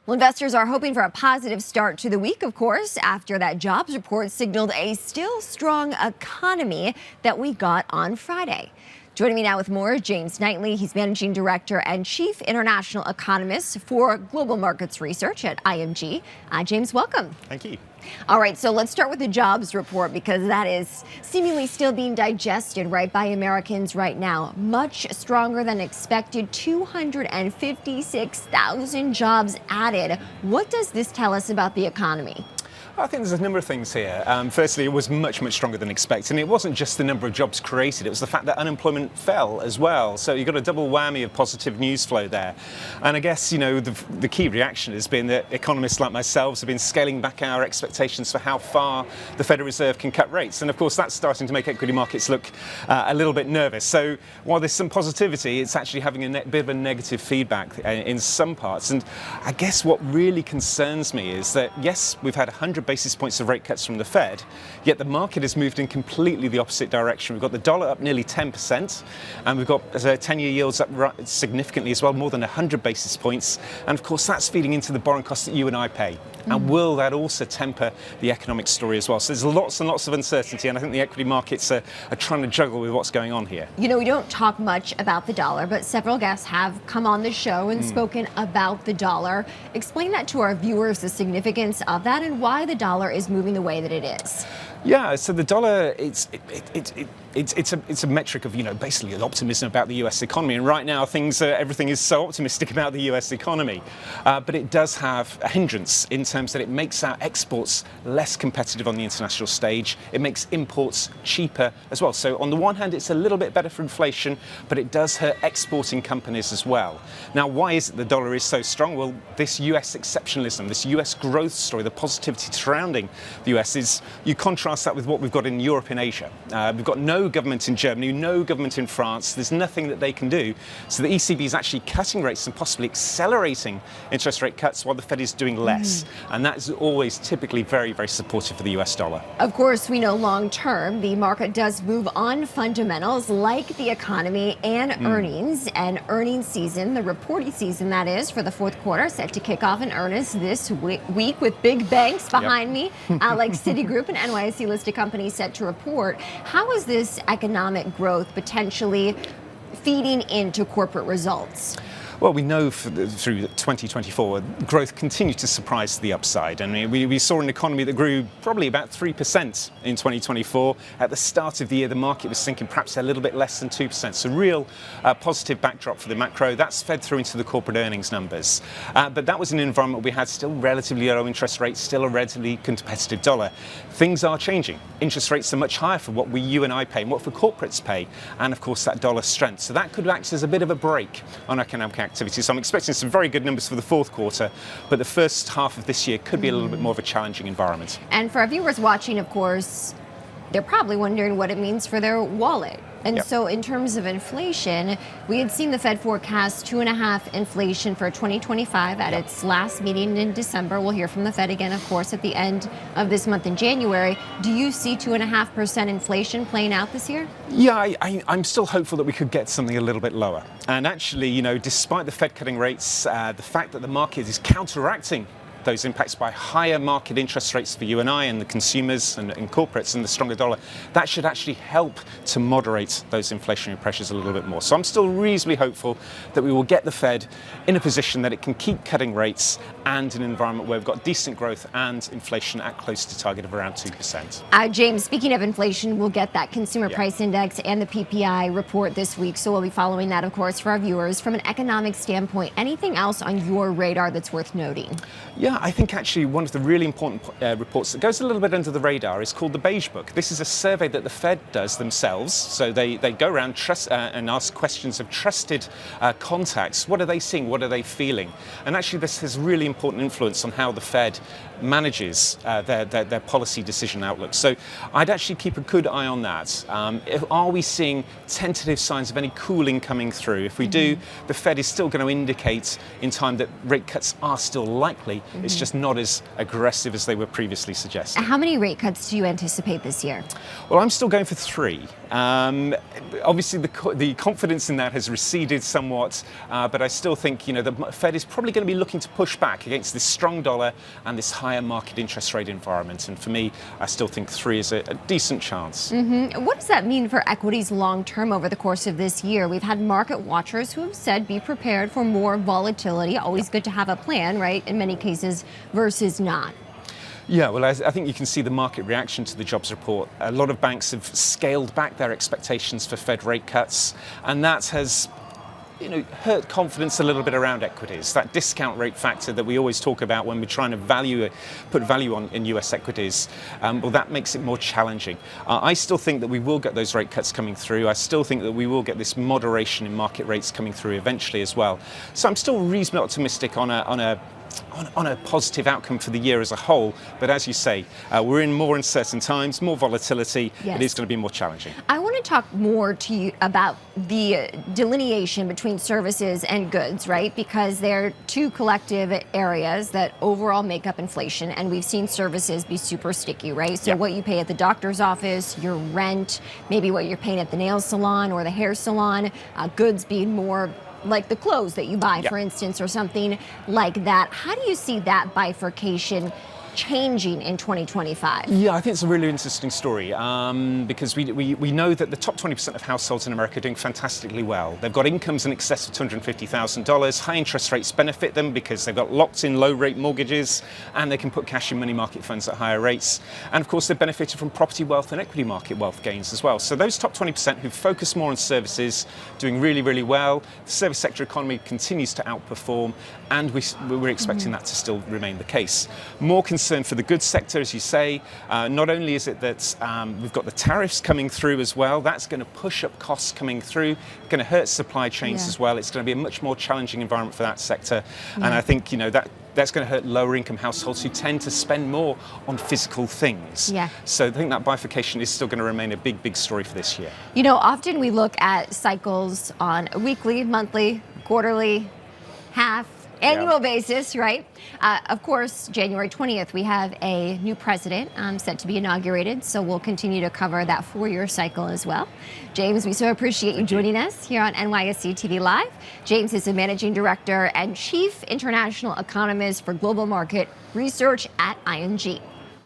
Well, investors are hoping for a positive start to the week, of course, after that jobs report signaled a still strong economy that we got on Friday. Joining me now with more, James Knightley. He's Managing Director and Chief International Economist for Global Markets Research at IMG. James, welcome. Thank you. All right, so let's start with the jobs report because that is seemingly still being digested, right, by Americans right now. Much stronger than expected, 256,000 jobs added. What does this tell us about the economy? I think there's a number of things here. Firstly, it was much stronger than expected. And it wasn't just the number of jobs created, it was the fact that unemployment fell as well. So you've got a double whammy of positive news flow there. And I guess, you know, the key reaction has been that economists like myself have been scaling back our expectations for how far the Federal Reserve can cut rates. And of course, that's starting to make equity markets look a little bit nervous. So while there's some positivity, it's actually having a bit of a negative feedback in some parts. And I guess what really concerns me is that, yes, we've had 100 basis points of rate cuts from the Fed, yet the market has moved in completely the opposite direction. We've got the dollar up nearly 10%, and we've got 10-year yields up significantly as well, more than 100 basis points. And of course, that's feeding into the borrowing costs that you and I pay. And will that also temper the economic story as well? So there's lots and lots of uncertainty, and I think the equity markets are trying to juggle with what's going on here. You know, we don't talk much about the dollar, but several guests have come on the show and spoken about the dollar. Explain that to our viewers, the significance of that and why the dollar is moving the way that it is. Yeah, so the dollar, it's a metric of, you know, basically an optimism about the US economy. And right now, everything is so optimistic about the US economy. But it does have a hindrance in terms that it makes our exports less competitive on the international stage. It makes imports cheaper as well. So on the one hand, it's a little bit better for inflation, but it does hurt exporting companies as well. Now, why is it the dollar is so strong? Well, this US exceptionalism, this US growth story, the positivity surrounding the US is, you contrast that with what we've got in Europe and Asia. We've got no government in Germany, no government in France. There's nothing that they can do. So the ECB is actually cutting rates and possibly accelerating interest rate cuts while the Fed is doing less. And that is always typically very supportive for the US dollar. Of course, we know long term, the market does move on fundamentals like the economy and earnings. And earnings season, the reporting season that is, for the fourth quarter, set to kick off in earnest this week with big banks behind me, like Citigroup and NYSE listed companies set to report. How is this economic growth potentially feeding into corporate results? Well, we know through 2024, growth continued to surprise to the upside. And we saw an economy that grew probably about 3% in 2024. At the start of the year, the market was thinking perhaps a little bit less than 2%. So real positive backdrop for the macro. That's fed through into the corporate earnings numbers. But that was an environment we had still relatively low interest rates, still a relatively competitive dollar. Things are changing. Interest rates are much higher for what you and I pay and what for corporates pay. And of course, that dollar strength. So that could act as a bit of a brake on economic activity. So I'm expecting some very good numbers for the fourth quarter, but the first half of this year could be a little bit more of a challenging environment. And for our viewers watching, of course, they're probably wondering what it means for their wallet. And so in terms of inflation, we had seen the Fed forecast 2.5% inflation for 2025 at its last meeting in December. We'll hear from the Fed again, of course, at the end of this month in January. Do you see 2.5% inflation playing out this year? Yeah, I'm still hopeful that we could get something a little bit lower. And actually, you know, despite the Fed cutting rates, the fact that the market is counteracting those impacts by higher market interest rates for you and I and the consumers and corporates and the stronger dollar, that should actually help to moderate those inflationary pressures a little bit more. So I'm still reasonably hopeful that we will get the Fed in a position that it can keep cutting rates and in an environment where we've got decent growth and inflation at close to target of around 2%. James, speaking of inflation, we'll get that consumer price index and the PPI report this week. So we'll be following that, of course, for our viewers. From an economic standpoint, anything else on your radar that's worth noting? Yeah, I think actually one of the really important reports that goes a little bit under the radar is called the Beige Book. This is a survey that the Fed does themselves. So they go around and ask questions of trusted contacts. What are they seeing? What are they feeling? And actually this has really important influence on how the Fed manages their policy decision outlook. So I'd actually keep a good eye on that. Are we seeing tentative signs of any cooling coming through? If we do, the Fed is still going to indicate in time that rate cuts are still likely It's just not as aggressive as they were previously suggesting. How many rate cuts do you anticipate this year? Well, I'm still going for 3. Obviously, the confidence in that has receded somewhat, but I still think the Fed is probably going to be looking to push back against this strong dollar and this higher market interest rate environment. And for me, I still think 3 is a decent chance. What does that mean for equities long term over the course of this year? We've had market watchers who have said be prepared for more volatility. Always good to have a plan, right? In many cases, versus not. Yeah, well, I think you can see the market reaction to the jobs report. A lot of banks have scaled back their expectations for Fed rate cuts, and that has hurt confidence a little bit around equities. That discount rate factor that we always talk about when we're trying to put value on in US equities, well, that makes it more challenging. I still think that we will get those rate cuts coming through. I still think that we will get this moderation in market rates coming through eventually as well. So I'm still reasonably optimistic on a positive outcome for the year as a whole. But as you say, we're in more uncertain times, more volatility. Yes. It is going to be more challenging. I want to talk more to you about the delineation between services and goods, right? Because they're two collective areas that overall make up inflation. And we've seen services be super sticky, right? So what you pay at the doctor's office, your rent, maybe what you're paying at the nail salon or the hair salon, goods being more like the clothes that you buy, for instance, or something like that. How do you see that bifurcation changing in 2025? Yeah, I think it's a really interesting story because we know that the top 20% of households in America are doing fantastically well. They've got incomes in excess of $250,000. High interest rates benefit them because they've got locked-in low-rate mortgages and they can put cash in money market funds at higher rates. And of course, they've benefited from property wealth and equity market wealth gains as well. So those top 20% who focus more on services, doing really, really well. The service sector economy continues to outperform, and we're expecting that to still remain the case. More concern for the goods sector, as you say. Not only is it that we've got the tariffs coming through as well, that's going to push up costs coming through, going to hurt supply chains as well. It's going to be a much more challenging environment for that sector. And I think, that's going to hurt lower income households who tend to spend more on physical things. So I think that bifurcation is still going to remain a big, big story for this year. Often we look at cycles on a weekly, monthly, quarterly, half, annual basis, right? Of course, January 20th, we have a new president set to be inaugurated, so we'll continue to cover that 4-year cycle as well. James, we so appreciate you joining us here on NYSE TV Live. James is a managing director and chief international economist for global market research at ING.